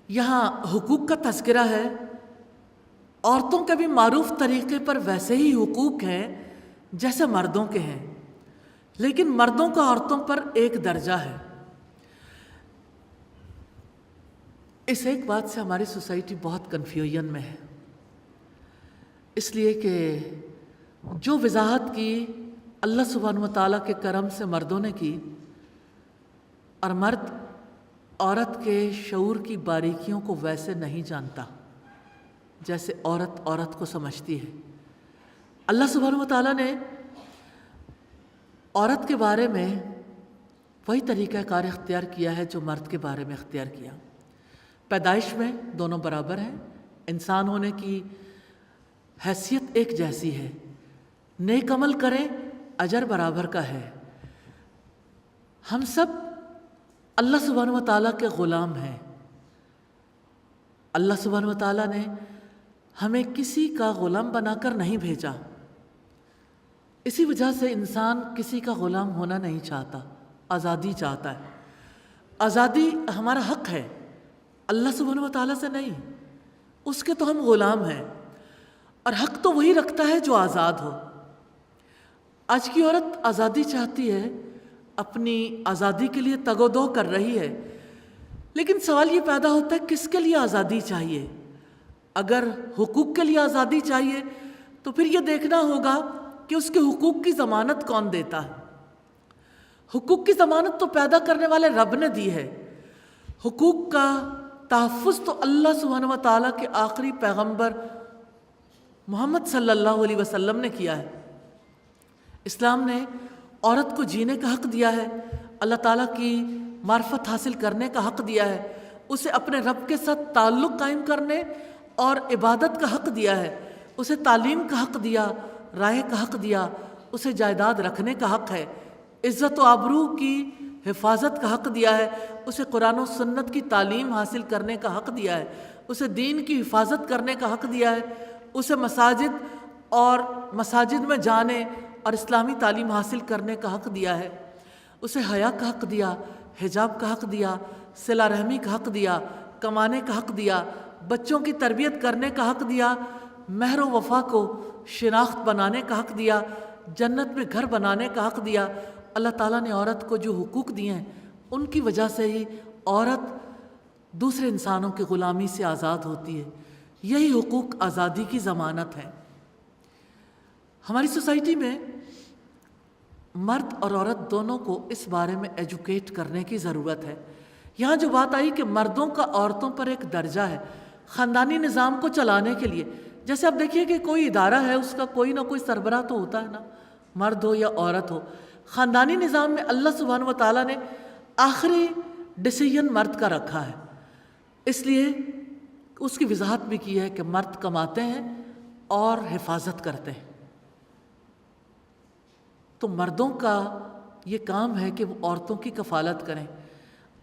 یہاں حقوق کا تذکرہ ہے، عورتوں کے بھی معروف طریقے پر ویسے ہی حقوق ہیں جیسے مردوں کے ہیں، لیکن مردوں کا عورتوں پر ایک درجہ ہے۔ اس ایک بات سے ہماری سوسائٹی بہت کنفیوژن میں ہے، اس لیے کہ جو وضاحت کی اللہ سبحانہ و تعالیٰ کے کرم سے مردوں نے کی، اور مرد عورت کے شعور کی باریکیوں کو ویسے نہیں جانتا جیسے عورت عورت کو سمجھتی ہے۔ اللہ سبحانہ و تعالیٰ نے عورت کے بارے میں وہی طریقہ کار اختیار کیا ہے جو مرد کے بارے میں اختیار کیا۔ پیدائش میں دونوں برابر ہیں، انسان ہونے کی حیثیت ایک جیسی ہے، نیک عمل کریں اجر برابر کا ہے۔ ہم سب اللہ سبحانہ و تعالیٰ کے غلام ہیں۔ اللہ سبحانہ و تعالیٰ نے ہمیں کسی کا غلام بنا کر نہیں بھیجا، اسی وجہ سے انسان کسی کا غلام ہونا نہیں چاہتا، آزادی چاہتا ہے۔ آزادی ہمارا حق ہے، اللہ سبحانہ و تعالیٰ سے نہیں، اس کے تو ہم غلام ہیں، اور حق تو وہی رکھتا ہے جو آزاد ہو۔ آج کی عورت آزادی چاہتی ہے، اپنی آزادی کے لیے تگ و دو کر رہی ہے، لیکن سوال یہ پیدا ہوتا ہے کس کے لیے آزادی چاہیے؟ اگر حقوق کے لیے آزادی چاہیے تو پھر یہ دیکھنا ہوگا کہ اس کے حقوق کی ضمانت کون دیتا ہے۔ حقوق کی ضمانت تو پیدا کرنے والے رب نے دی ہے، حقوق کا تحفظ تو اللہ سبحانہ و تعالیٰ کے آخری پیغمبر محمد صلی اللہ علیہ وسلم نے کیا ہے۔ اسلام نے عورت کو جینے کا حق دیا ہے، اللہ تعالیٰ کی معرفت حاصل کرنے کا حق دیا ہے، اسے اپنے رب کے ساتھ تعلق قائم کرنے اور عبادت کا حق دیا ہے، اسے تعلیم کا حق دیا، رائے کا حق دیا، اسے جائیداد رکھنے کا حق ہے، عزت و آبرو کی حفاظت کا حق دیا ہے، اسے قرآن و سنت کی تعلیم حاصل کرنے کا حق دیا ہے، اسے دین کی حفاظت کرنے کا حق دیا ہے، اسے مساجد میں جانے اور اسلامی تعلیم حاصل کرنے کا حق دیا ہے، اسے حیا کا حق دیا، حجاب کا حق دیا، صلہ رحمی کا حق دیا، کمانے کا حق دیا، بچوں کی تربیت کرنے کا حق دیا، مہر و وفا کو شناخت بنانے کا حق دیا، جنت میں گھر بنانے کا حق دیا۔ اللہ تعالیٰ نے عورت کو جو حقوق دیے ہیں ان کی وجہ سے ہی عورت دوسرے انسانوں کی غلامی سے آزاد ہوتی ہے، یہی حقوق آزادی کی ضمانت ہے۔ ہماری سوسائٹی میں مرد اور عورت دونوں کو اس بارے میں ایجوکیٹ کرنے کی ضرورت ہے۔ یہاں جو بات آئی کہ مردوں کا عورتوں پر ایک درجہ ہے خاندانی نظام کو چلانے کے لیے، جیسے آپ دیکھیے کہ کوئی ادارہ ہے، اس کا کوئی نہ کوئی سربراہ تو ہوتا ہے نا، مرد ہو یا عورت ہو۔ خاندانی نظام میں اللہ سبحانہ و تعالیٰ نے آخری ڈیسیژن مرد کا رکھا ہے، اس لیے اس کی وضاحت بھی کی ہے کہ مرد کماتے ہیں اور حفاظت کرتے ہیں، تو مردوں کا یہ کام ہے کہ وہ عورتوں کی کفالت کریں۔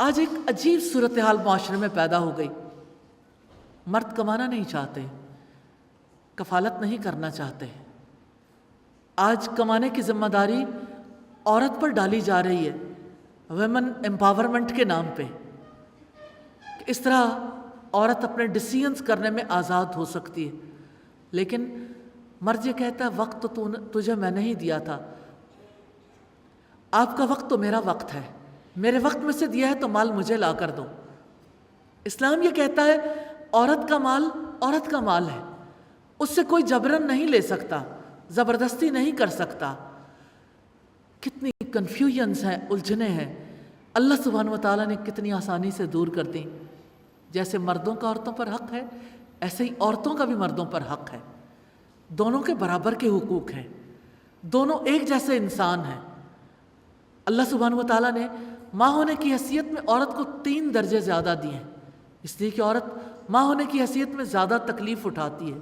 آج ایک عجیب صورتحال معاشرے میں پیدا ہو گئی، مرد کمانا نہیں چاہتے، کفالت نہیں کرنا چاہتے، آج کمانے کی ذمہ داری عورت پر ڈالی جا رہی ہے ویمن امپاورمنٹ کے نام پہ، کہ اس طرح عورت اپنے ڈیسیژنز کرنے میں آزاد ہو سکتی ہے، لیکن مرد یہ کہتا ہے وقت تو تجھے میں نہیں دیا تھا، آپ کا وقت تو میرا وقت ہے، میرے وقت میں سے دیا ہے تو مال مجھے لا کر دو۔ اسلام یہ کہتا ہے عورت کا مال عورت کا مال ہے، اس سے کوئی جبراً نہیں لے سکتا، زبردستی نہیں کر سکتا۔ کتنی کنفیوژنز ہیں، الجھنیں ہیں، اللہ سبحانہ و تعالیٰ نے کتنی آسانی سے دور کر دیں۔ جیسے مردوں کا عورتوں پر حق ہے، ایسے ہی عورتوں کا بھی مردوں پر حق ہے، دونوں کے برابر کے حقوق ہیں، دونوں ایک جیسے انسان ہیں۔ اللہ سبحانہ و تعالیٰ نے ماں ہونے کی حیثیت میں عورت کو 3 درجے زیادہ دیے ہیں، اس لیے کہ عورت ماں ہونے کی حیثیت میں زیادہ تکلیف اٹھاتی ہے،